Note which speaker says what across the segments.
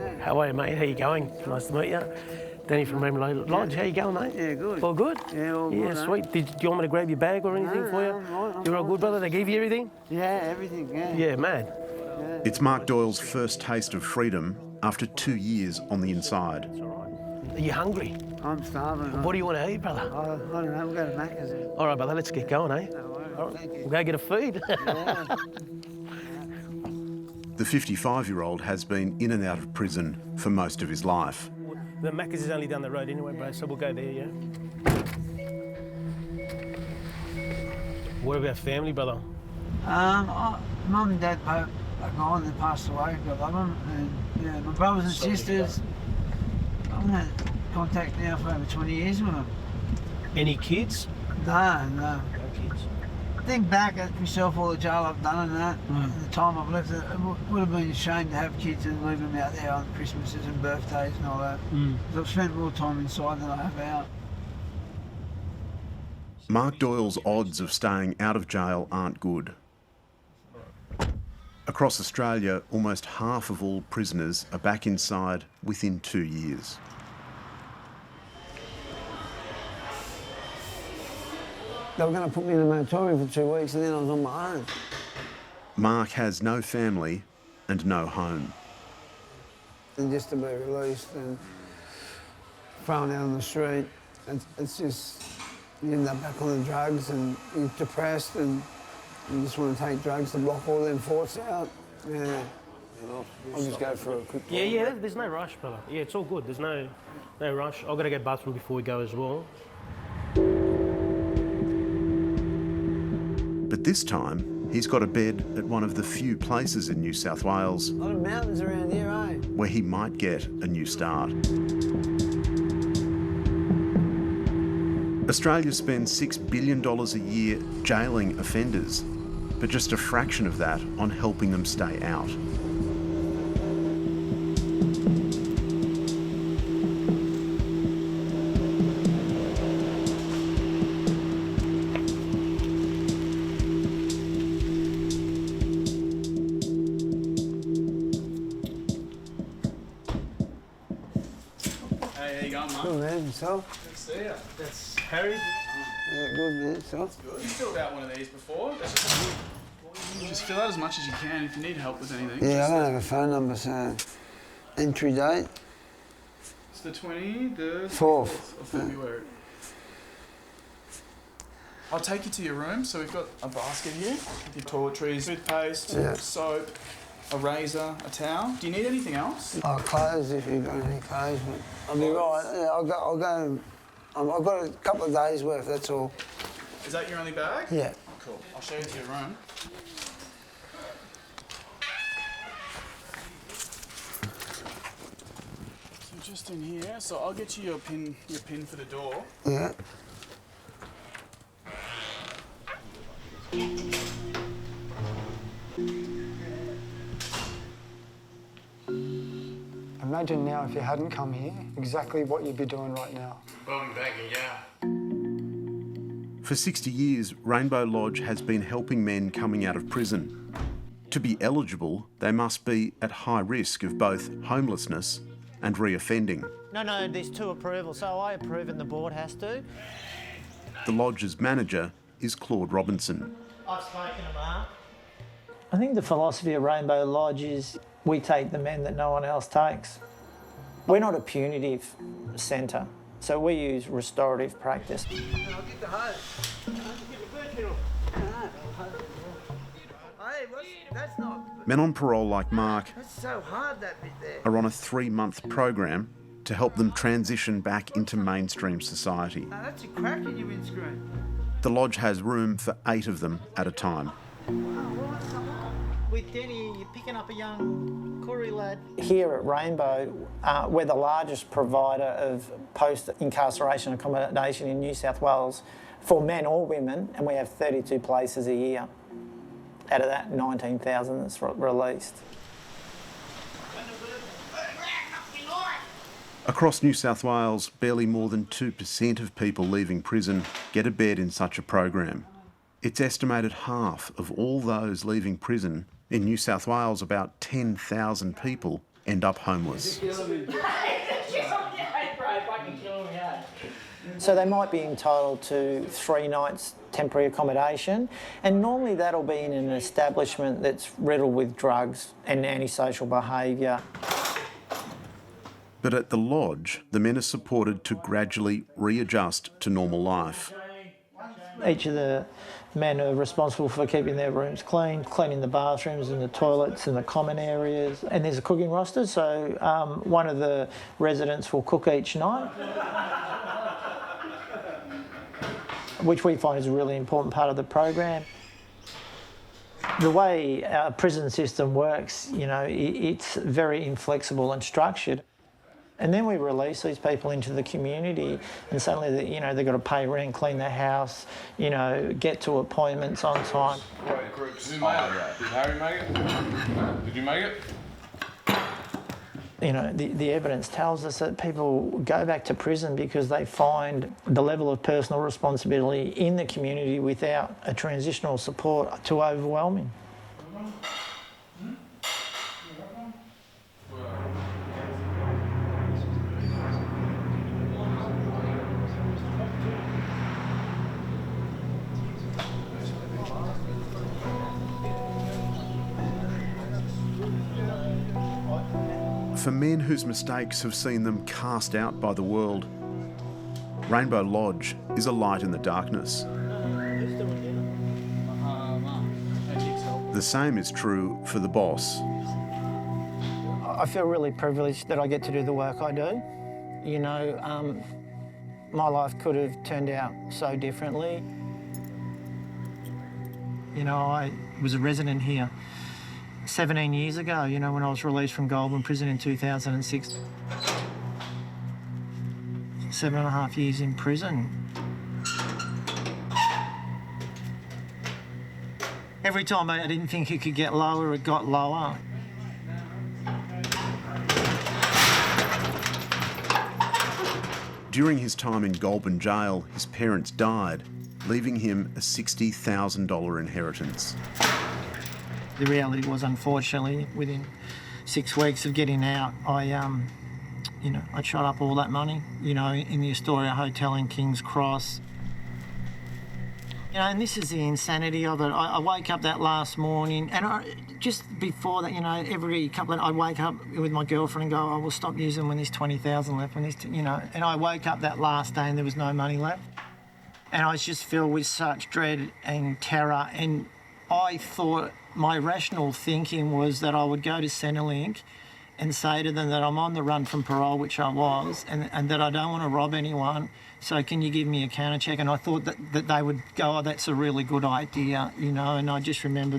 Speaker 1: Yeah.
Speaker 2: How are you, mate? How you going? Nice to meet you. Danny from Rainbow Lodge. How you going, mate?
Speaker 1: Yeah, good.
Speaker 2: All good?
Speaker 1: Yeah, all good.
Speaker 2: Yeah, sweet. Do you want me to grab your bag or anything for you? You're all good, brother? They give you everything?
Speaker 1: Yeah, everything, yeah.
Speaker 2: Yeah, mad.
Speaker 1: Yeah.
Speaker 3: It's Mark Doyle's first taste of freedom after 2 years on the inside.
Speaker 2: Are you hungry?
Speaker 1: I'm starving.
Speaker 2: What do you want to eat, brother?
Speaker 1: I don't know, we'll go to Macca's.
Speaker 2: All right, brother, let's get going, eh?
Speaker 1: No worries,
Speaker 2: All right,
Speaker 1: thank you.
Speaker 2: we'll go get a feed.
Speaker 1: Yeah.
Speaker 3: The 55-year-old has been in and out of prison for most of his life.
Speaker 2: The Macca's is only down the road anyway, bro, so we'll go there, yeah? What about family, brother?
Speaker 1: Mum and Dad both are gone, they passed away, I love them. And yeah, my brothers and sisters, I'm in contact now for over 20 years with them.
Speaker 2: Any kids?
Speaker 1: No.
Speaker 2: No kids.
Speaker 1: Think back at myself, all the jail I've done and that, and the time I've left, it would have been a shame to have kids and leave them out there on Christmases and birthdays and all that. Because I've spent more time inside than I have out.
Speaker 3: Mark Doyle's odds of staying out of jail aren't good. Across Australia, almost half of all prisoners are back inside within 2 years.
Speaker 1: They were going to put me in a moratorium for 2 weeks and then I was on my own.
Speaker 3: Mark has no family and no home.
Speaker 1: And just to be released and thrown out on the street, it's just, you end up back on the drugs and you're depressed and you just want to take drugs to block all them thoughts out. Yeah. I'll just go for a quick...
Speaker 2: Yeah, there's no rush, brother. Yeah, it's all good. There's no rush. I've got to get bathroom before we go as well.
Speaker 3: But this time, he's got a bed at one of the few places in New South Wales
Speaker 1: A lot of mountains around here, eh?
Speaker 3: where he might get a new start. Australia spends $6 billion a year jailing offenders, but just a fraction of that on helping them stay out.
Speaker 4: Hey, how you going, mate?
Speaker 1: Good, man. Yourself?
Speaker 4: Good to see you.
Speaker 2: That's Harry.
Speaker 1: Yeah, good, man. Yourself?
Speaker 4: Good. You filled out one of these before. You just fill out as much as you can if you need help with anything.
Speaker 1: Yeah, I don't have a phone number, so... Entry date?
Speaker 4: It's the 24th
Speaker 1: 4th.
Speaker 4: of February. I'll take you to your room. So we've got a basket here with your toiletries, toothpaste, soap, a razor, a towel. Do you need anything else?
Speaker 1: Oh, clothes, if you've got any clothes. But I'll be right. Yeah, I'll go. I've got a couple of days' worth, that's all.
Speaker 4: Is that your only bag?
Speaker 1: Yeah.
Speaker 4: Cool. I'll show you to your room. So just in here. So I'll get you your pin for the door.
Speaker 1: Yeah.
Speaker 5: Imagine now if you hadn't come here, exactly what you'd be doing right now.
Speaker 4: Going back in jail.
Speaker 3: For 60 years, Rainbow Lodge has been helping men coming out of prison. To be eligible, they must be at high risk of both homelessness and reoffending.
Speaker 6: No, there's 2 approvals, so I approve and the board has to.
Speaker 3: The lodge's manager is Claude Robinson.
Speaker 6: I've spoken to Mark.
Speaker 7: I think the philosophy of Rainbow Lodge is we take the men that no one else takes. We're not a punitive centre, so we use restorative practice.
Speaker 1: I'll get the hose. Hey, that's not...
Speaker 3: Men on parole like Mark
Speaker 1: That's so hard, that bit there.
Speaker 3: are on a 3-month program to help them transition back into mainstream society.
Speaker 1: No, that's a crack in your windscreen.
Speaker 3: The lodge has room for 8 of them at a time.
Speaker 6: With Denny, you're picking up a young Koori lad.
Speaker 7: Here at Rainbow, we're the largest provider of post-incarceration accommodation in New South Wales for men or women, and we have 32 places a year. Out of that, 19,000 that's released.
Speaker 3: Across New South Wales, barely more than 2% of people leaving prison get a bed in such a program. It's estimated half of all those leaving prison in New South Wales, about 10,000 people, end up homeless.
Speaker 7: So they might be entitled to 3 nights temporary accommodation, and normally that'll be in an establishment that's riddled with drugs and antisocial behaviour.
Speaker 3: But at the lodge, the men are supported to gradually readjust to normal life.
Speaker 7: Each of the men are responsible for keeping their rooms clean, cleaning the bathrooms and the toilets and the common areas. And there's a cooking roster, so one of the residents will cook each night, which we find is a really important part of the program. The way our prison system works, you know, it's very inflexible and structured. And then we release these people into the community, and suddenly, you know, they've got to pay rent, clean their house, you know, get to appointments on time.
Speaker 8: Did Harry make it? Did you make it?
Speaker 7: You know, the evidence tells us that people go back to prison because they find the level of personal responsibility in the community without a transitional support too overwhelming.
Speaker 3: For men whose mistakes have seen them cast out by the world, Rainbow Lodge is a light in the darkness. The same is true for the boss.
Speaker 7: I feel really privileged that I get to do the work I do. You know, my life could have turned out so differently. You know, I was a resident here 17 years ago, you know, when I was released from Goulburn Prison in 2006. 7.5 years in prison. Every time I didn't think it could get lower, it got lower.
Speaker 3: During his time in Goulburn jail, his parents died, leaving him a $60,000 inheritance.
Speaker 7: The reality was, unfortunately, within 6 weeks of getting out, I shot up all that money, you know, in the Astoria Hotel in King's Cross. You know, and this is the insanity of it. I wake up that last morning, and just before that, you know, every couple of, I wake up with my girlfriend and go, I will stop using when there's 20,000 left, when there's, you know, and I woke up that last day and there was no money left. And I was just filled with such dread and terror, and I thought, my rational thinking was that I would go to Centrelink and say to them that I'm on the run from parole, which I was, and that I don't want to rob anyone, so can you give me a counter check? And I thought that they would go, oh, that's a really good idea, you know, and I just remember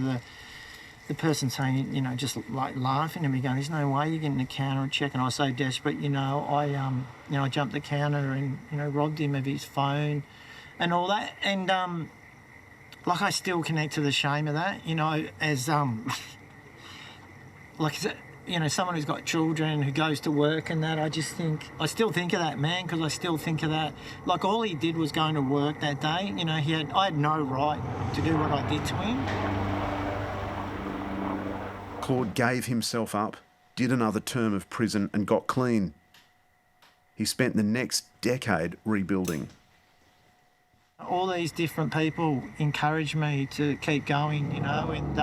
Speaker 7: the person saying, you know, just like laughing at me, going, there's no way you're getting a counter check. And I was so desperate, you know, I jumped the counter and, you know, robbed him of his phone and all that. And, like, I still connect to the shame of that, you know, as, like, you know, someone who's got children, who goes to work and that, I still think of that man, because I still think of that. Like, all he did was going to work that day, you know, I had no right to do what I did to him.
Speaker 3: Claude gave himself up, did another term of prison and got clean. He spent the next decade rebuilding.
Speaker 7: All these different people encouraged me to keep going, you know, and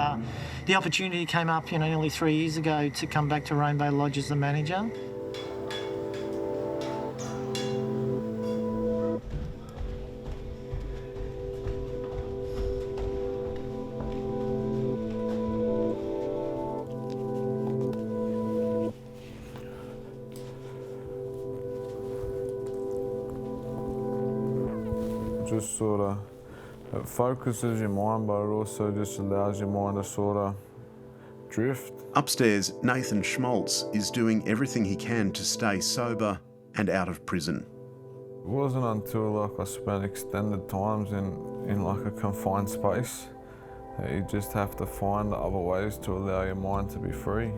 Speaker 7: the opportunity came up, you know, nearly 3 years ago to come back to Rainbow Lodge as the manager.
Speaker 8: Just sort of, it focuses your mind, but it also just allows your mind to sort of drift.
Speaker 3: Upstairs, Nathan Schmaltz is doing everything he can to stay sober and out of prison.
Speaker 8: It wasn't until like I spent extended times in like a confined space that you just have to find other ways to allow your mind to be free.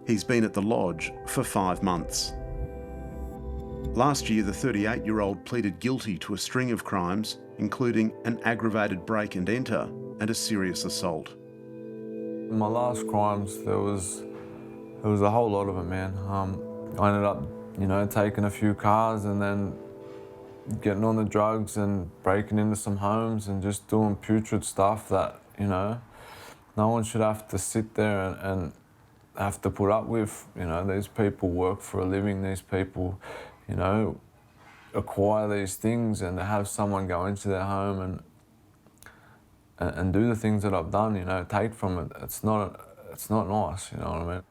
Speaker 3: He's been at the lodge for 5 months. Last year, the 38-year-old pleaded guilty to a string of crimes, including an aggravated break and enter and a serious assault.
Speaker 8: In my last crimes, there was It was a whole lot of them, man. I ended up, you know, taking a few cars and then getting on the drugs and breaking into some homes and just doing putrid stuff that, you know, no one should have to sit there and have to put up with. You know, these people work for a living, these people, you know, acquire these things, and to have someone go into their home and do the things that I've done, you know, take from it, it's not nice, you know what I mean?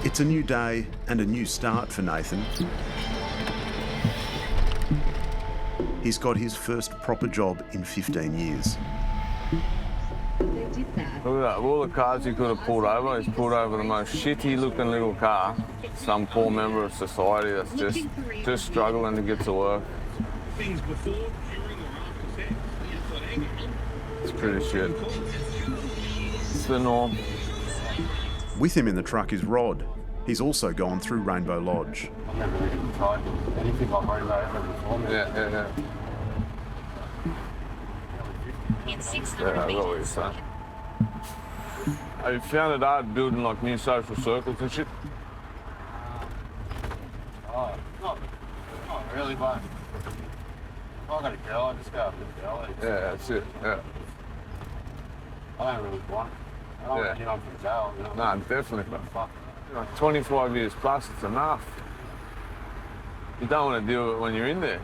Speaker 3: It's a new day and a new start for Nathan. He's got his first proper job in 15 years.
Speaker 8: Look at that, of all the cars he could have pulled over, he's pulled over the most shitty looking little car. Some poor member of society that's just struggling to get to work. It's pretty shit. It's the norm.
Speaker 3: With him in the truck is Rod. He's also gone through Rainbow Lodge.
Speaker 9: I've never really tried anything like Rainbow ever before.
Speaker 8: Yeah.
Speaker 10: In 600
Speaker 8: Yeah, I got what you're saying. Have you found it hard building like new social circles and shit?
Speaker 9: Not really, but if I got a girl, I just go up with the girl.
Speaker 8: Yeah, that's it, yeah.
Speaker 9: I don't really want. I don't want anyone from jail, you know?
Speaker 8: No, definitely. But fuck. You know, 25 years plus, it's enough. You don't want to deal with it when you're in there.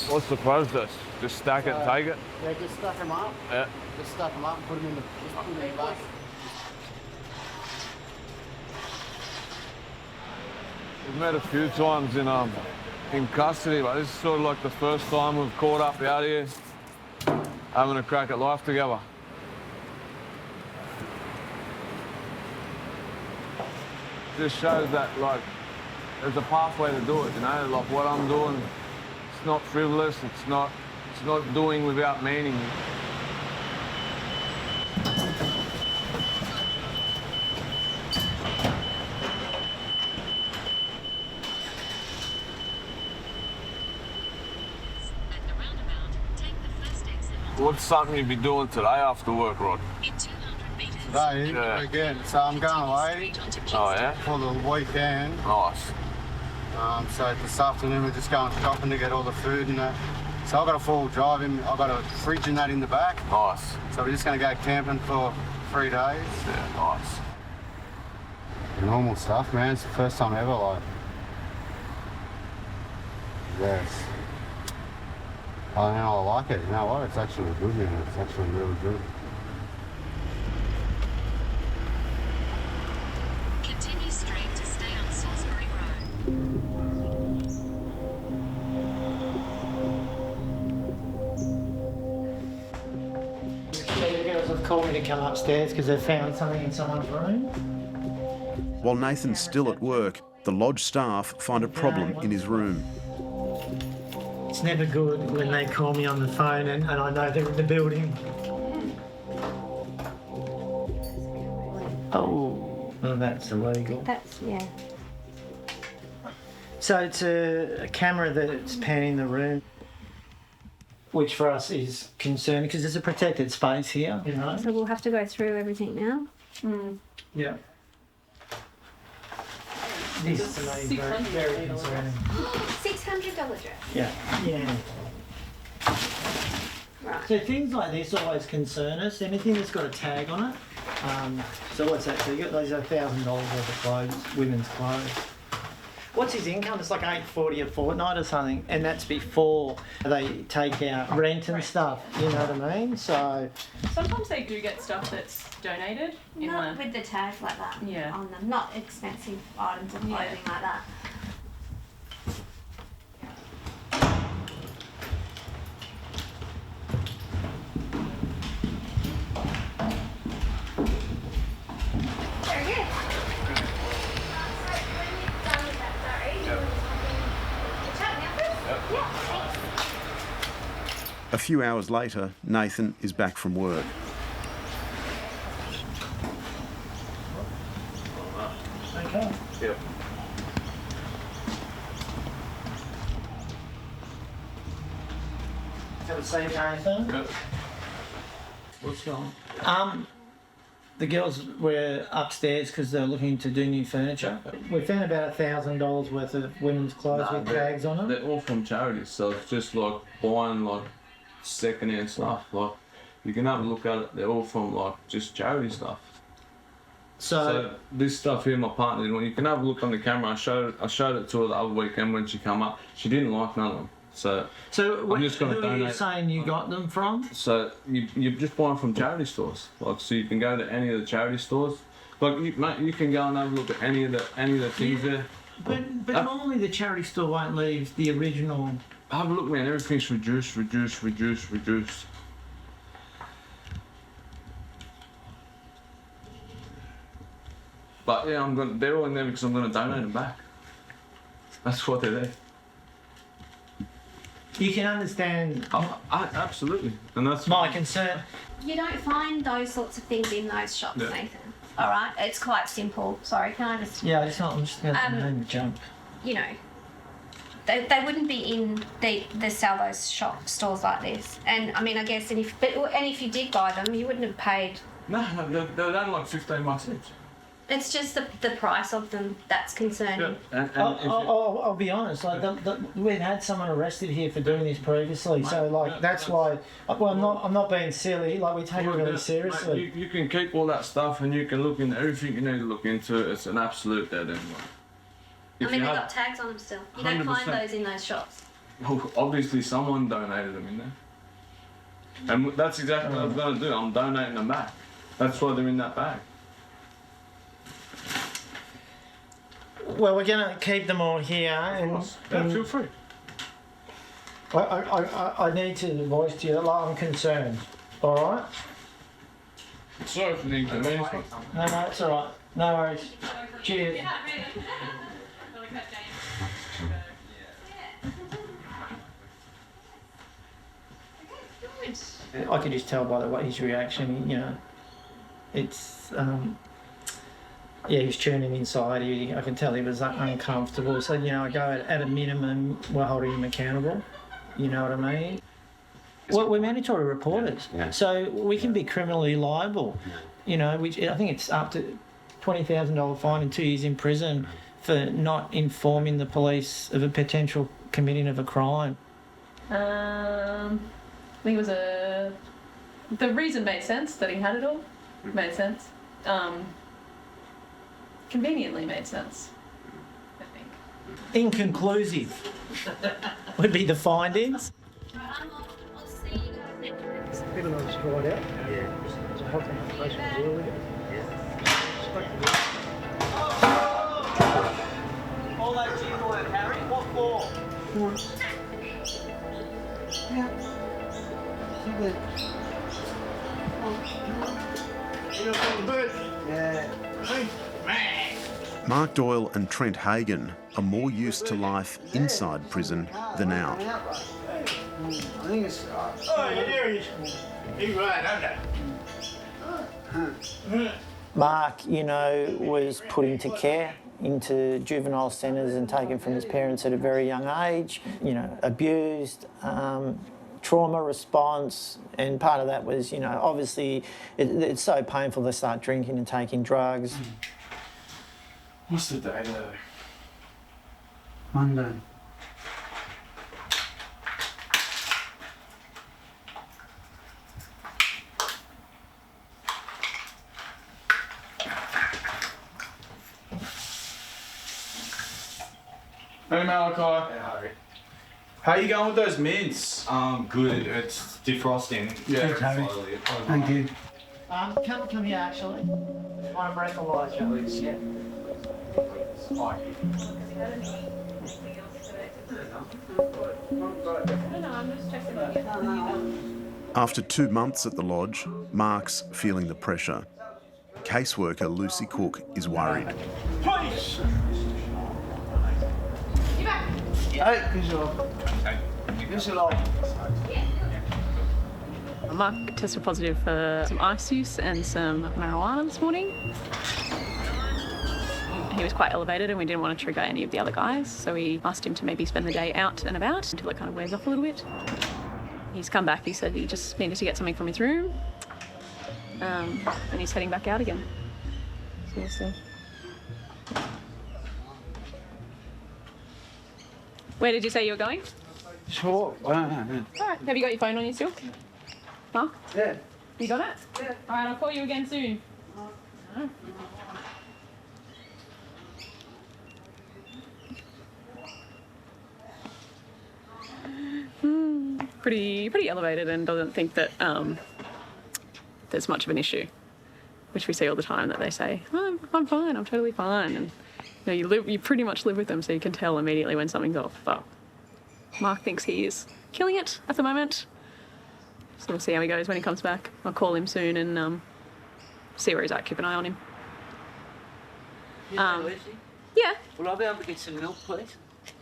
Speaker 8: What's the process? Just stack it and take it?
Speaker 6: Yeah, just stack them up.
Speaker 8: Yeah.
Speaker 6: Just stack them up and put them in the bus.
Speaker 8: We've met a few times in custody, but this is sort of like the first time we've caught up out here, having a crack at life together. Just shows that, like, there's a pathway to do it, you know? Like, what I'm doing, it's not frivolous, it's not doing without meaning. What's something you'd be doing today after work, Rod?
Speaker 9: Today,
Speaker 8: Yeah.
Speaker 9: again, so I'm going away
Speaker 8: Oh, yeah?
Speaker 9: for the weekend.
Speaker 8: Nice.
Speaker 9: So this afternoon we're just going shopping to get all the food and that. So I've got a full drive in, I've got a fridge and that in the back.
Speaker 8: Nice.
Speaker 9: So we're just going to go camping for 3 days.
Speaker 8: Yeah, nice.
Speaker 9: Normal stuff, man. It's the first time ever, like. Yes. I like it. You know what? It's actually good, man. It's actually really good.
Speaker 10: Continue straight to stay on Salisbury Road.
Speaker 6: The girls have called me to come upstairs because they've found something in someone's room.
Speaker 3: While Nathan's still at work, the lodge staff find a problem in his room.
Speaker 6: It's never good when they call me on the phone and I know they're in the building. Oh, well, that's illegal.
Speaker 11: That's, yeah.
Speaker 6: So it's a camera that's panning the room, which for us is concerning because there's a protected space here, you know.
Speaker 11: So we'll have to go through everything now.
Speaker 6: Yeah. This to me is very concerning.
Speaker 11: $600 dress.
Speaker 6: Yeah. Yeah.
Speaker 11: Right.
Speaker 6: So things like this always concern us. Anything that's got a tag on it. So what's that? So you got those $1,000 worth of clothes, women's clothes. What's his income? It's like $840 a fortnight or something, and that's before they take out rent and stuff. You know what I mean? So
Speaker 12: sometimes they do get stuff that's donated.
Speaker 11: Not with the tags like that on them. Not expensive items of clothing like that.
Speaker 3: A few hours later, Nathan is back from work.
Speaker 6: okay.
Speaker 8: Yep.
Speaker 6: Have a seat, Nathan.
Speaker 8: Yep.
Speaker 6: What's going on? The girls were upstairs because they were looking to do new furniture. We found about $1,000 worth of women's clothes with tags on them.
Speaker 8: They're all from charities, so it's just like buying like second-hand stuff. Like you can have a look at it. They're all from like just charity stuff. So this stuff here, my partner didn't want. You can have a look on the camera. I showed it to her the other weekend when she come up. She didn't like none of them. So I'm just going to donate.
Speaker 6: Who are you saying you got them from?
Speaker 8: So you just buy them from charity stores. Like so, you can go to any of the charity stores. Like you can go and have a look at any of the things there.
Speaker 6: But normally the charity store won't leave the original.
Speaker 8: Have a look, man. Everything's reduced. But yeah, they're all in there because I'm going to donate them back. That's what they're there.
Speaker 6: You can understand.
Speaker 8: Absolutely, and that's
Speaker 6: my concern.
Speaker 11: You don't find those sorts of things in those shops, Nathan. All right, it's quite simple. Sorry, can I just?
Speaker 6: Yeah, I'm just going to jump.
Speaker 11: You know, they wouldn't be in the sell those stores like this. And I mean, I guess, and if you did buy them, you wouldn't have paid.
Speaker 8: No, they're only like $15 each.
Speaker 11: It's just the price of them that's concerning.
Speaker 8: Yeah.
Speaker 6: I'll be honest. Like we've had someone arrested here for doing this previously, so like that's why. Well, I'm not being silly. Like we take it really seriously.
Speaker 8: Mate, you can keep all that stuff, and you can look into everything you need to look into. It's an absolute dead end.
Speaker 11: I mean, they've got tags on them still. You don't find those in those shops.
Speaker 8: Well, obviously, someone donated them in there, and that's exactly what I'm going to do. I'm donating them back. That's why they're in that bag.
Speaker 6: Well, we're going to keep them all here, and
Speaker 8: feel free.
Speaker 6: I need to voice to you that I'm concerned. All right.
Speaker 8: Sorry for the inconvenience.
Speaker 6: No, it's all right. No worries. Cheers. I could just tell by the way his reaction. You know, it's. Yeah, he was churning inside. I can tell he was uncomfortable. So, you know, I go at a minimum, we're holding him accountable. You know what I mean? Well, we're mandatory reporters. Yeah. So we can be criminally liable. You know, which I think it's up to $20,000 fine and 2 years in prison for not informing the police of a potential committing of a crime.
Speaker 12: I think it was the reason made sense that he had it all. Made sense. Conveniently made sense, I think.
Speaker 6: Inconclusive would be the findings.
Speaker 11: I'll see you guys next week.
Speaker 6: People know it's right out. Yeah. It's a hot conversation to deal with it. All that gym work, Harry? What for?
Speaker 3: Mark Doyle and Trent Hagan are more used to life inside prison than out.
Speaker 1: I think it's.
Speaker 7: Mark, you know, was put into care, into juvenile centres and taken from his parents at a very young age, you know, abused, trauma response, and part of that was, you know, obviously it's so painful to start drinking and taking drugs.
Speaker 4: What's the day though?
Speaker 1: Monday.
Speaker 4: Hey Malachi. How you going with those mints?
Speaker 13: Good. It's defrosting.
Speaker 4: Yeah.
Speaker 13: Slowly.
Speaker 1: Thank you.
Speaker 7: Come here actually. Want to breathalyse you? Yeah.
Speaker 3: After 2 months at the lodge, Mark's feeling the pressure. Caseworker Lucy Cook is worried.
Speaker 1: Hey,
Speaker 12: Mark tested positive for some ice use and some marijuana this morning. He was quite elevated and we didn't want to trigger any of the other guys, so we asked him to maybe spend the day out and about until it kind of wears off a little bit. He's come back, he said he just needed to get something from his room, and he's heading back out again. So we'll see. Where did you say you were going?
Speaker 1: Sure.
Speaker 12: All right, have you got your phone on you still? Mark?
Speaker 1: Yeah.
Speaker 12: You got it? Yeah. All right, I'll call you again soon. Pretty elevated and doesn't think that there's much of an issue, which we see all the time, that they say, oh, I'm fine, I'm totally fine. And you pretty much live with them, so you can tell immediately when something's off. But Mark thinks he is killing it at the moment. So we'll see how he goes when he comes back. I'll call him soon and see where he's at, keep an eye on him. Yeah.
Speaker 14: Will I be able to get some milk, please?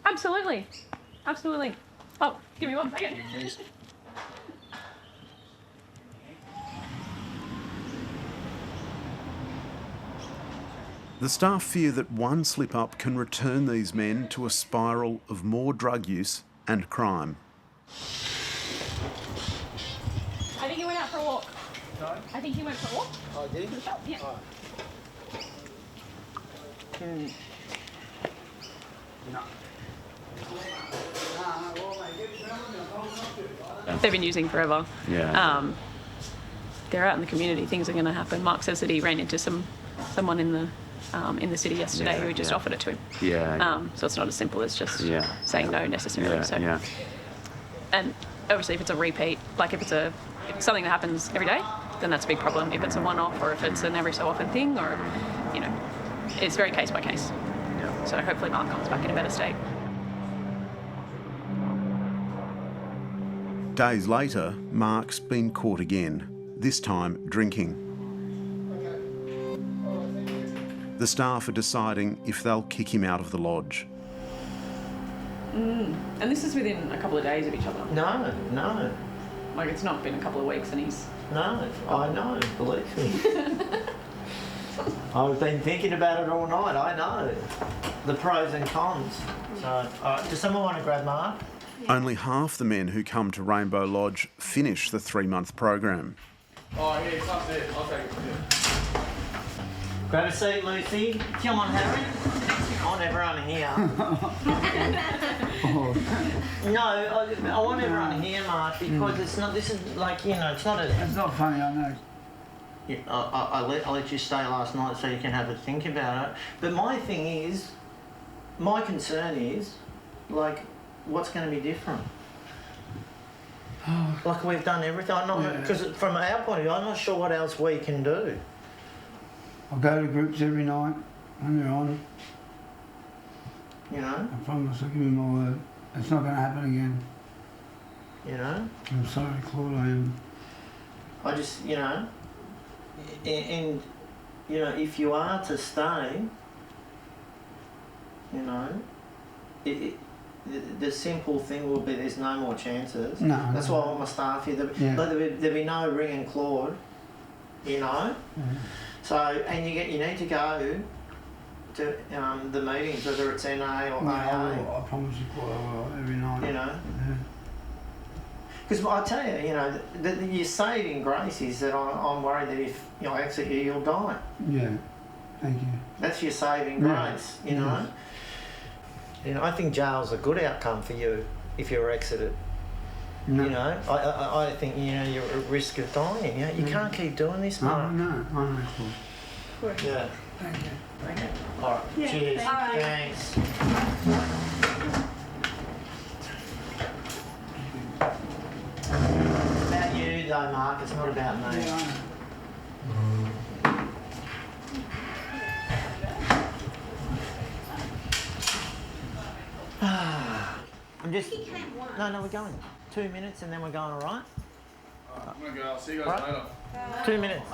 Speaker 12: Absolutely. Absolutely. Oh, give me 1 second.
Speaker 3: The staff fear that one slip-up can return these men to a spiral of more drug use and crime.
Speaker 12: I think he went out for a walk.
Speaker 14: Sorry?
Speaker 12: I think he went for a walk.
Speaker 14: Oh, did he?
Speaker 12: To the shop, yeah.
Speaker 14: Oh.
Speaker 12: They've been using forever.
Speaker 3: Yeah.
Speaker 12: They're out in the community. Things are going to happen. Mark says that he ran into someone in the city yesterday who just offered it to him.
Speaker 3: Yeah.
Speaker 12: So it's not as simple as just saying no necessarily. And obviously, if it's a repeat, like if it's something that happens every day, then that's a big problem. If it's a one-off or if it's an every so often thing, or it's very case by case.
Speaker 3: Yeah.
Speaker 12: So hopefully Mark comes back in a better state.
Speaker 3: Days later, Mark's been caught again, this time drinking. The staff are deciding if they'll kick him out of the lodge.
Speaker 12: And this is within a couple of days of each other?
Speaker 7: No.
Speaker 12: Like, it's not been a couple of weeks and he's...
Speaker 7: No, I know, believe me. I've been thinking about it all night, I know. The pros and cons. So, does someone want to grab Mark?
Speaker 3: Only half the men who come to Rainbow Lodge finish the 3-month program.
Speaker 4: Oh, yeah, it's up there. I'll take it. Yeah.
Speaker 7: Grab a seat, Lucy. Come on, Harry. I want everyone here. No, I want everyone here, Mark, because it's not. This is like it's not a.
Speaker 1: It's not funny, I know.
Speaker 7: Yeah, I let you stay last night so you can have a think about it. But my concern is, like, what's going to be different? Like we've done everything. I'm not because from our point of view, I'm not sure what else we can do.
Speaker 1: I go to groups every night when they're on.
Speaker 7: I
Speaker 1: promise, I'll give you my word. It's not going to happen again. I'm sorry, Claude, I am.
Speaker 7: I just, and if you are to stay, the simple thing will be there's no more chances.
Speaker 1: No.
Speaker 7: That's why I want my staff here. There'll be no ringing Claude, So, and you need to go to the meetings, whether it's NA or AA.
Speaker 1: I promise you, Claude, I will, every night.
Speaker 7: Because I tell you, your saving grace is that I'm worried that if I exit you, you'll die.
Speaker 1: Yeah, thank you.
Speaker 7: That's your saving grace, I think jail's a good outcome for you if you're exited.
Speaker 1: No.
Speaker 7: I think you're at risk of dying. You can't keep doing this, Mark.
Speaker 1: No, I know, Claude.
Speaker 7: Yeah.
Speaker 1: Thank you.
Speaker 7: All right.
Speaker 11: Yeah.
Speaker 7: Cheers.
Speaker 11: All right.
Speaker 7: Thanks.
Speaker 6: go, Mark. It's not about me.
Speaker 4: Yeah, I know.
Speaker 6: I'm just. No, we're going. 2 minutes and then we're going, all right?
Speaker 4: I'm gonna go. I'll see you guys later.
Speaker 6: 2 minutes.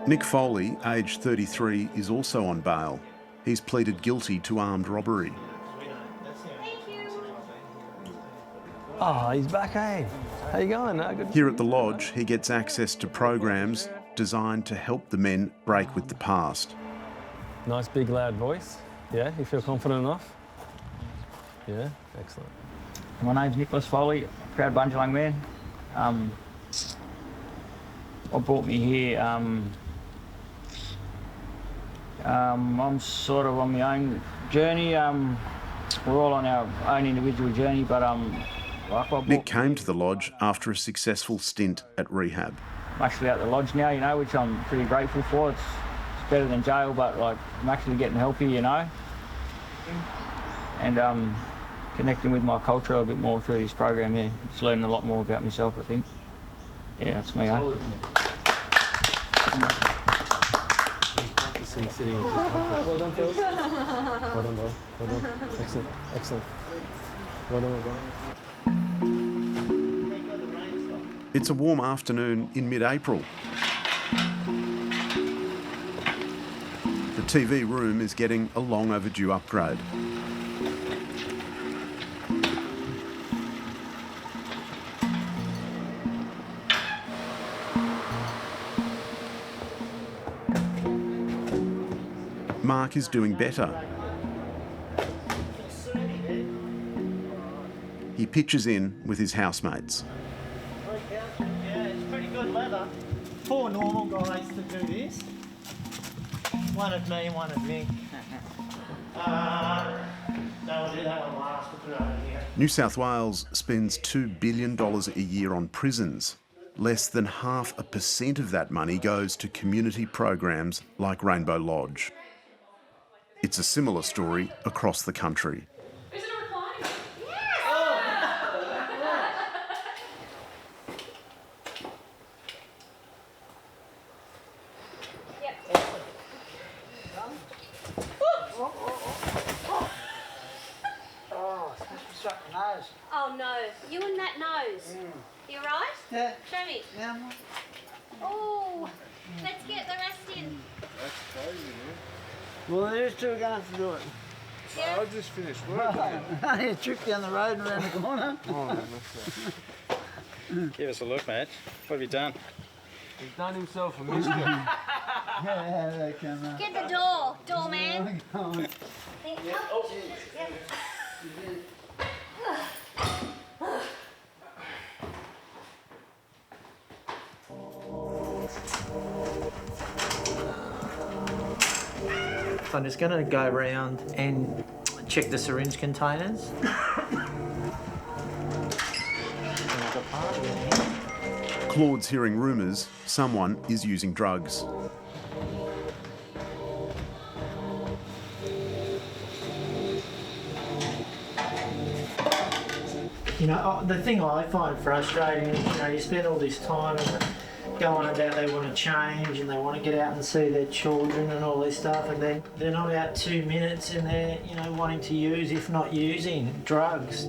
Speaker 3: Nick Foley, aged 33, is also on bail. He's pleaded guilty to armed robbery.
Speaker 15: Oh, he's back, hey? How you going? Good.
Speaker 3: Here at the lodge, he gets access to programs designed to help the men break with the past.
Speaker 15: Nice, big, loud voice. Yeah, you feel confident enough? Yeah, excellent.
Speaker 16: My name's Nicholas Foley, proud Bundjalung man. What brought me here? I'm sort of on my own journey. We're all on our own individual journey, but
Speaker 3: Nick came to the lodge after a successful stint at rehab.
Speaker 16: I'm actually at the lodge now, you know, which I'm pretty grateful for. It's better than jail, but like I'm actually getting healthy, you know, and connecting with my culture a bit more through this program here. Just learning a lot more about myself, I think. Yeah, that's me.
Speaker 15: Sitting in well done, fellas. Well done, bro. Well done. Excellent. Excellent. Well done, well done.
Speaker 3: It's a warm afternoon in mid-April. The TV room is getting a long overdue upgrade. Mark is doing better. He pitches in with his housemates.
Speaker 6: Yeah, it's pretty good leather. 4 normal guys to do this. One at me and one at Mick. No, we'll do that one last. We'll put it over here.
Speaker 3: New South Wales spends $2 billion a year on prisons. Less than 0.5% of that money goes to community programs like Rainbow Lodge. It's a similar story across the country.
Speaker 10: Is it a recliner?
Speaker 6: Oh, it's supposed to be struck my nose.
Speaker 11: Oh no, you and that nose. You alright?
Speaker 6: Yeah.
Speaker 11: Show me.
Speaker 6: Yeah.
Speaker 11: Oh, let's get the rest in.
Speaker 9: That's crazy, man.
Speaker 6: Well, there's 2 going to do it.
Speaker 11: Yeah.
Speaker 9: I just finished work.
Speaker 6: Only a trip down the road and around the corner.
Speaker 9: Oh, no,
Speaker 17: Give us a look, mate. What have you done?
Speaker 15: He's done himself a mischief.
Speaker 6: Yeah, they can.
Speaker 11: Get the door, doorman.
Speaker 6: I'm just going to go around and check the syringe containers.
Speaker 3: Claude's hearing rumours someone is using drugs.
Speaker 6: You know, the thing I find frustrating is, you know, you spend all this time and going about they want to change and they want to get out and see their children and all this stuff, and then they're not out 2 minutes and they're, you know, wanting to use, if not using, drugs.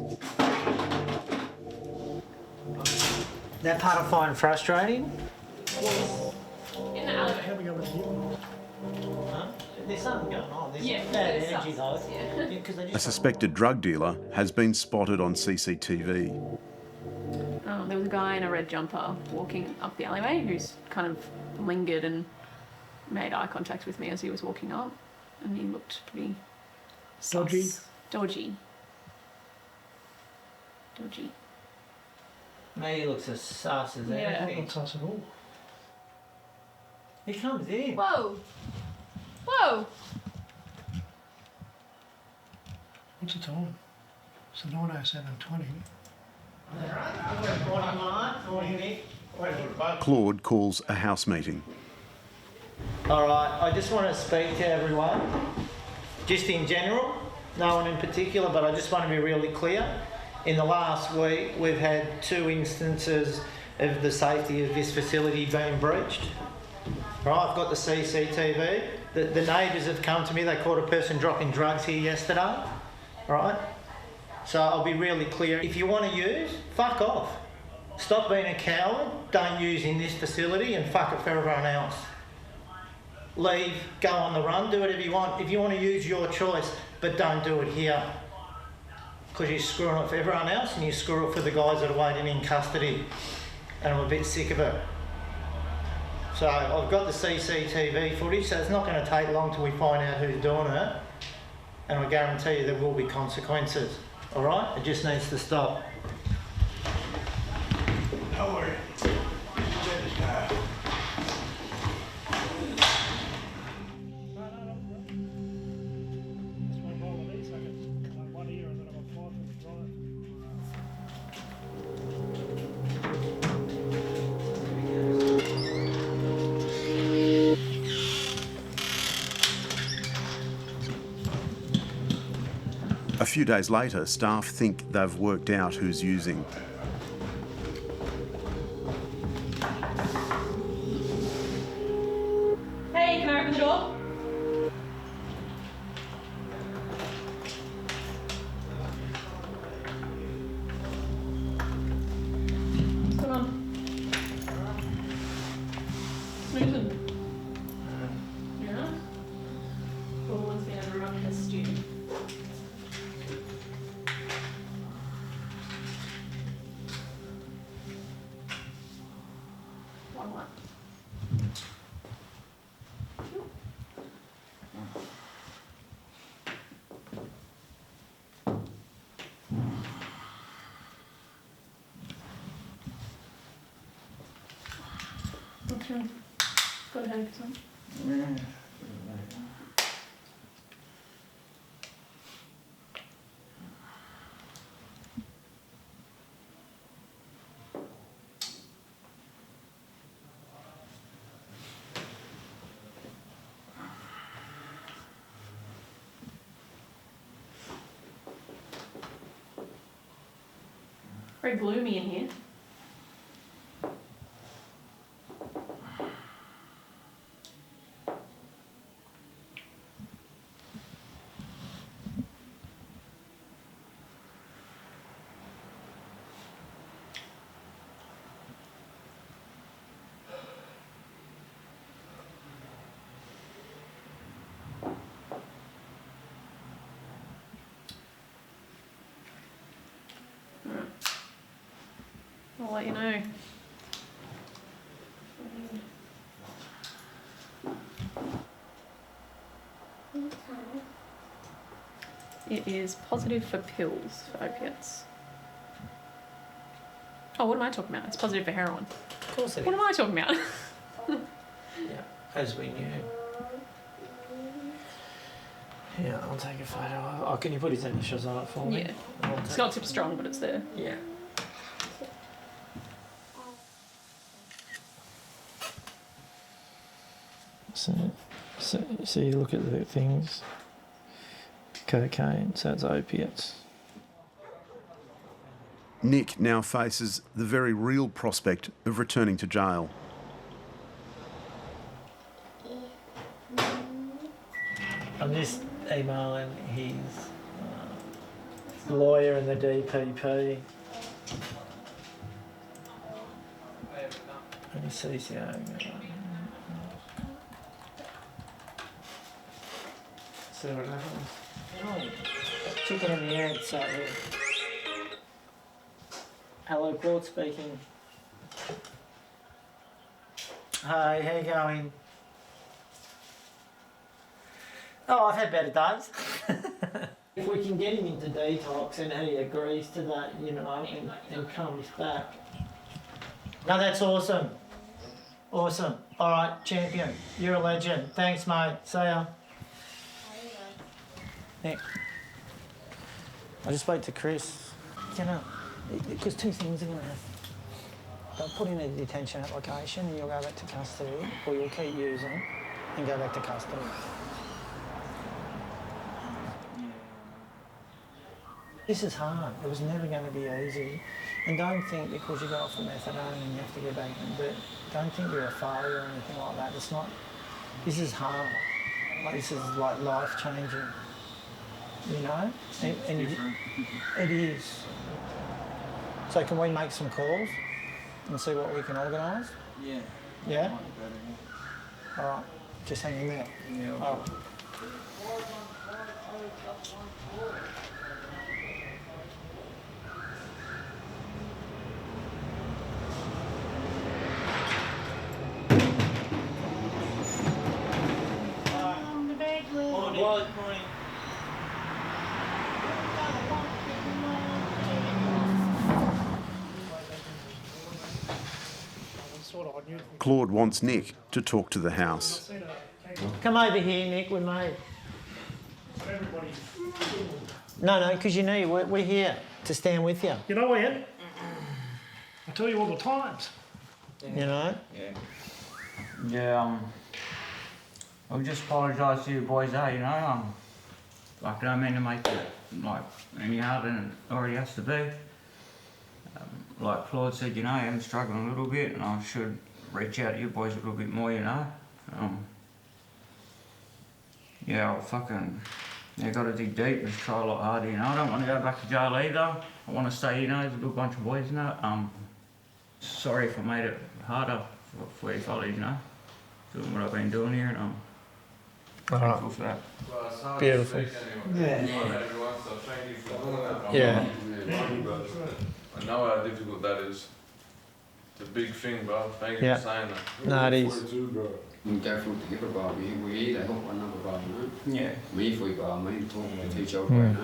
Speaker 6: That part I find frustrating.
Speaker 10: In the alley.
Speaker 6: How we go with him? There's something going on. There's
Speaker 10: Yeah,
Speaker 6: bad
Speaker 10: there's
Speaker 6: energy though.
Speaker 10: substance, yeah.
Speaker 6: Yeah, 'cause they
Speaker 3: A
Speaker 6: just
Speaker 3: suspected drug dealer has been spotted on CCTV.
Speaker 12: There was a guy in a red jumper walking up the alleyway who's kind of lingered and made eye contact with me as he was walking up, and he looked pretty
Speaker 6: Dodgy?
Speaker 12: Dodgy.
Speaker 6: he looks as sus as
Speaker 12: Yeah.
Speaker 6: anything. Not sus at all. He comes in.
Speaker 12: Whoa! Whoa!
Speaker 18: What's the time? It's 9:07:20.
Speaker 3: Claude calls a house meeting.
Speaker 7: All right, I just want to speak to everyone, just in general, no one in particular, but I just want to be really clear. In the last week, we've had 2 instances of the safety of this facility being breached. Right, I've got the CCTV. The neighbours have come to me, they caught a person dropping drugs here yesterday. Right? So I'll be really clear. If you want to use, fuck off. Stop being a coward, don't use in this facility and fuck it for everyone else. Leave, go on the run, do whatever you want. If you want to use, your choice, but don't do it here. Because you're screwing it for everyone else and you screw it for the guys that are waiting in custody. And I'm a bit sick of it. So I've got the CCTV footage, so it's not going to take long till we find out who's doing it. And I guarantee you there will be consequences. All right? It just needs to stop.
Speaker 18: Don't worry.
Speaker 3: A few days later, staff think they've worked out who's using.
Speaker 12: Hey, can I open the door? What's going on? Snoozing. Yeah? All one's been everyone has student. What? What's wrong? Got a headache or something? Very gloomy in here. I'll let you know. It is positive for pills, for opiates. Oh, what am I talking about? It's positive for heroin.
Speaker 7: Of course it
Speaker 12: What
Speaker 7: is.
Speaker 12: am I talking about?
Speaker 7: Yeah, as we knew. Yeah, I'll take a photo. Oh, can you put his initials on it for me?
Speaker 12: Yeah. It's not tip strong, but it's there.
Speaker 7: Yeah. So you look at the things. Cocaine, so it's opiates.
Speaker 3: Nick now faces the very real prospect of returning to jail.
Speaker 7: I'm just emailing his lawyer and the DPP. And his CCO. See what happens. Oh, chicken in the egg, so here. Hello, Claude speaking. Hi, how you going? Oh, I've had better days. If we can get him into detox and he agrees to that, you know, and comes back. No, that's awesome. Awesome. All right, champion. You're a legend. Thanks, mate. See ya. Nick, I just spoke to Chris. You know, because 2 things are going to happen. They'll put in a detention application and you'll go back to custody, or you'll keep using. and go back to custody. This is hard. It was never going to be easy. And don't think because you go off the methadone and you have to get back in, but don't think you're a failure or anything like that. It's not. This is hard. Like, this is like life changing. You know? And it is. So can we make some calls and see what we can organise?
Speaker 16: Yeah.
Speaker 7: Yeah? All right. Just hang in there.
Speaker 16: Yeah.
Speaker 7: All right.
Speaker 3: Claude wants Nick to talk to the house.
Speaker 7: Come over here, Nick, with me. No, because you need, we're here to stand with you.
Speaker 18: You know, Ed, I tell you all the times.
Speaker 7: You know?
Speaker 16: Yeah, I would just apologise to you boys there, you know. I don't mean to make it like any harder than it already has to be. Like Claude said, you know, I'm struggling a little bit and I should reach out to you boys a little bit more, you know. Yeah, got to dig deep and try a lot harder, you know. I don't want to go back to jail either. I want to stay, you know, there's a good bunch of boys in it. Sorry if I made it harder for you fellas, you know, doing what I've been doing here, and I'm thankful for that.
Speaker 7: Beautiful.
Speaker 8: Yeah.
Speaker 7: Yeah.
Speaker 8: I know how difficult that is. It's a big thing, bro. Thank you
Speaker 7: Yeah.
Speaker 8: for saying that.
Speaker 7: No, it is.
Speaker 19: We go through together, bro. We either help one another, bro, you know?
Speaker 16: Yeah.
Speaker 19: Me for you, bro. Me talking to each other, bro, you know?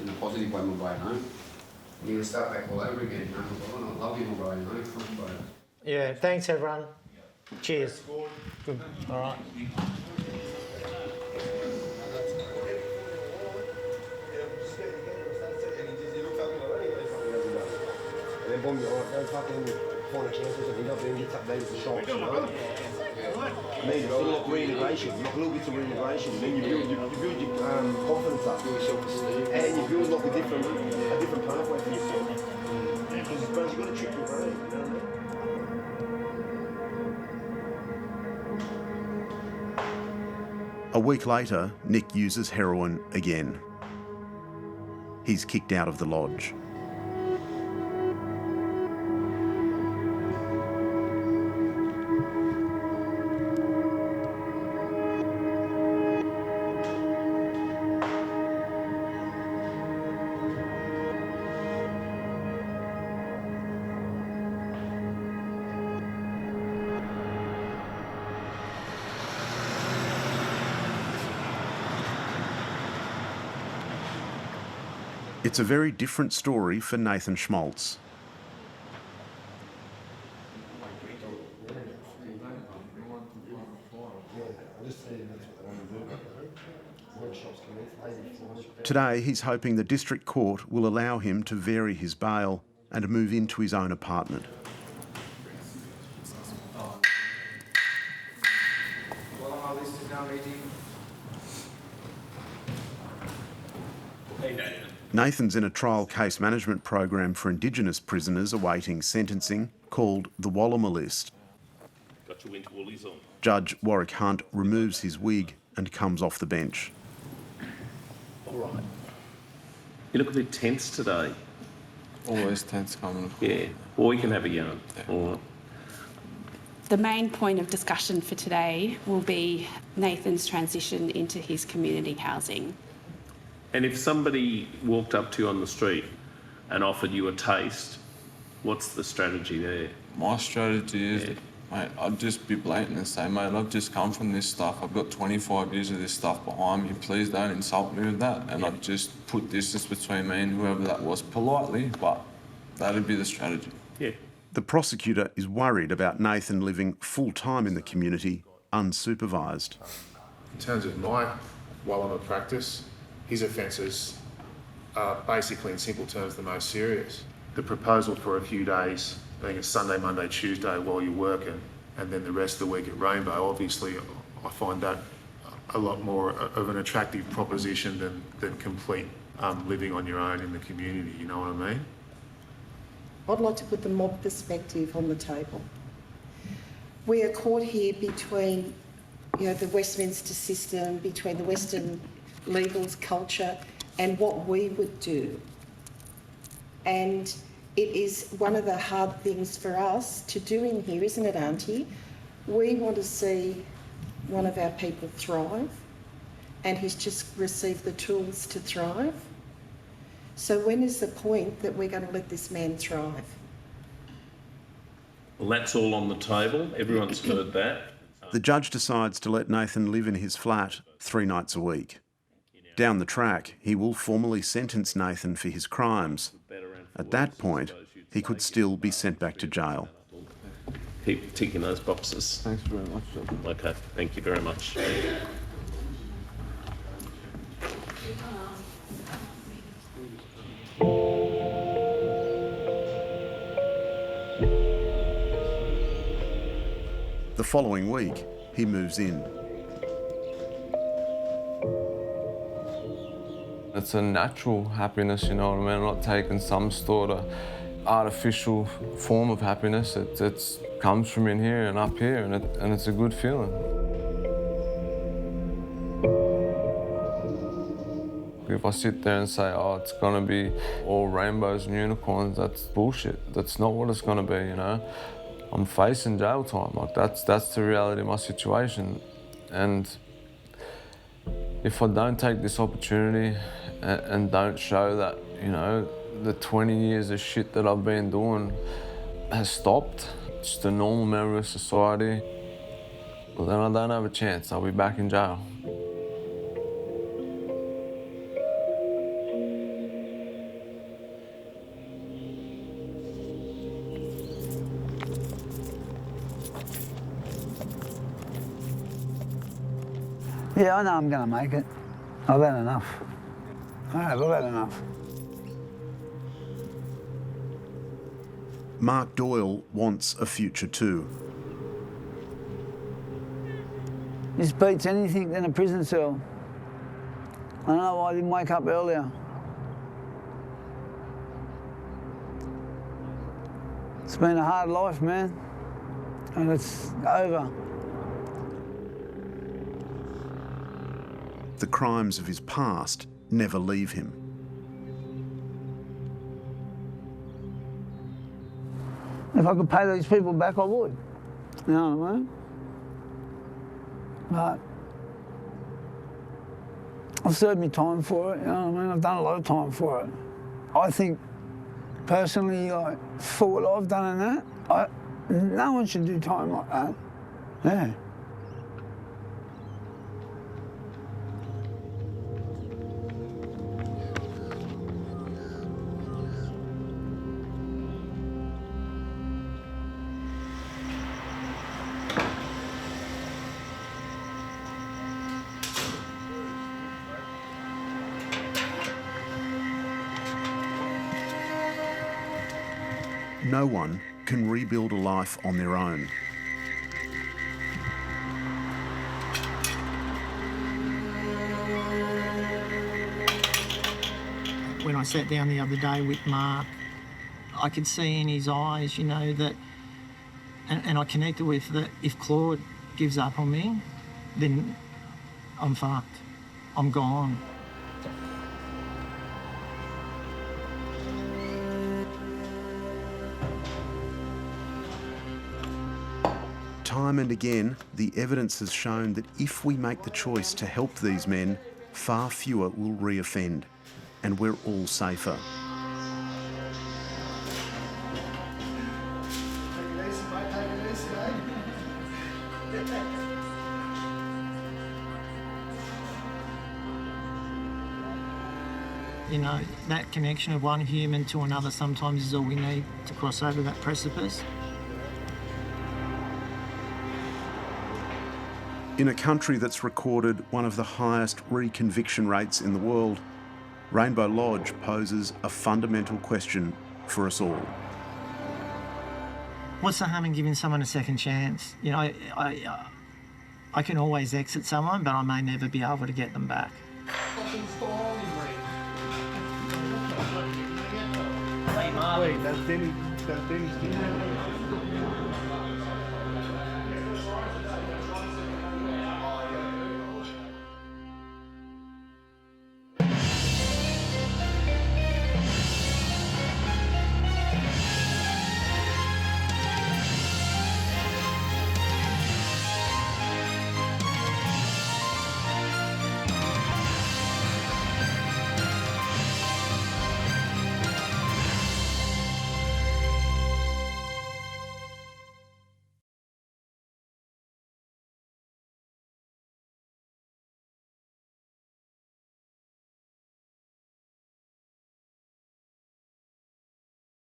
Speaker 19: In a positive way, bro, you know? You can start back all over again, you know? I love you, bro, you know? Come on, bro.
Speaker 7: Yeah, thanks everyone. Cheers. Good. All right.
Speaker 20: Reintegration, like little bits of reintegration, and then you build your confidence up, and you build like a different pathway for yourself. Because you've got to trick your brain, you know what I mean?
Speaker 3: A week later, Nick uses heroin again. He's kicked out of the lodge. It's a very different story for Nathan Schmaltz. Today, he's hoping the district court will allow him to vary his bail and move into his own apartment. Nathan's in a trial case management program for Indigenous prisoners awaiting sentencing called the Wallama List.
Speaker 21: Got you into Woolies on.
Speaker 3: Judge Warwick Hunt removes his wig and comes off the bench.
Speaker 21: All right. You look a bit tense today.
Speaker 8: Always tense coming.
Speaker 21: Yeah. Well, we can have a yarn. Yeah. All right.
Speaker 22: The main point of discussion for today will be Nathan's transition into his community housing.
Speaker 21: And if somebody walked up to you on the street and offered you a taste, what's the strategy there?
Speaker 8: My strategy is, mate, I'd just be blatant and say, mate, I've just come from this stuff. I've got 25 years of this stuff behind me. Please don't insult me with that. And I'd just put distance between me and whoever that was politely, but that'd be the strategy.
Speaker 21: Yeah.
Speaker 3: The prosecutor is worried about Nathan living full-time in the community, unsupervised.
Speaker 23: In terms of my Wallama practice, his offences are basically, in simple terms, the most serious. The proposal for a few days, being a Sunday, Monday, Tuesday while you're working, and then the rest of the week at Rainbow, obviously I find that a lot more of an attractive proposition than complete living on your own in the community, you know what I mean?
Speaker 2: I'd like to put the mob perspective on the table. We are caught here between, the Westminster system, between the Western legals culture and what we would do. And it is one of the hard things for us to do in here, isn't it, Auntie? We want to see one of our people thrive, and he's just received the tools to thrive. So when is the point that we're going to let this man thrive?
Speaker 21: Well, that's all on the table. Everyone's heard that.
Speaker 3: The judge decides to let Nathan live in his flat 3 nights a week. Down the track, he will formally sentence Nathan for his crimes. At that point, he could still be sent back to jail.
Speaker 21: Keep ticking those boxes.
Speaker 8: Thanks very much, Judge.
Speaker 21: Okay, thank you very much.
Speaker 3: The following week, he moves in.
Speaker 8: It's a natural happiness, you know what I mean? I'm not taking some sort of artificial form of happiness. It comes from in here and up here, and it's a good feeling. If I sit there and say, oh, it's gonna be all rainbows and unicorns, that's bullshit. That's not what it's gonna be, you know? I'm facing jail time. Like that's the reality of my situation. And if I don't take this opportunity and don't show that, you know, the 20 years of shit that I've been doing has stopped, just a normal member of society, well, then I don't have a chance. I'll be back in jail.
Speaker 1: Yeah, I know I'm going to make it. I've had enough. I've had enough.
Speaker 3: Mark Doyle wants a future too.
Speaker 1: This beats anything in a prison cell. I don't know why I didn't wake up earlier. It's been a hard life, man, and it's over.
Speaker 3: The crimes of his past never leave him.
Speaker 1: If I could pay these people back, I would. You know what I mean? But I've served my time for it, you know what I mean? I've done a lot of time for it. I think, personally, like, for what I've done in that, no one should do time like that. Yeah.
Speaker 3: No one can rebuild a life on their own.
Speaker 6: When I sat down the other day with Mark, I could see in his eyes, you know, that, and I connected with that if Claude gives up on me, then I'm fucked. I'm gone.
Speaker 3: Time and again, the evidence has shown that if we make the choice to help these men, far fewer will reoffend, and we're all safer.
Speaker 6: You know, that connection of one human to another sometimes is all we need to cross over that precipice.
Speaker 3: In a country that's recorded one of the highest reconviction rates in the world, Rainbow Lodge poses a fundamental question for us all.
Speaker 6: What's the harm in giving someone a second chance? You know, I can always exit someone, but I may never be able to get them back.
Speaker 15: Wait, that's Denny's.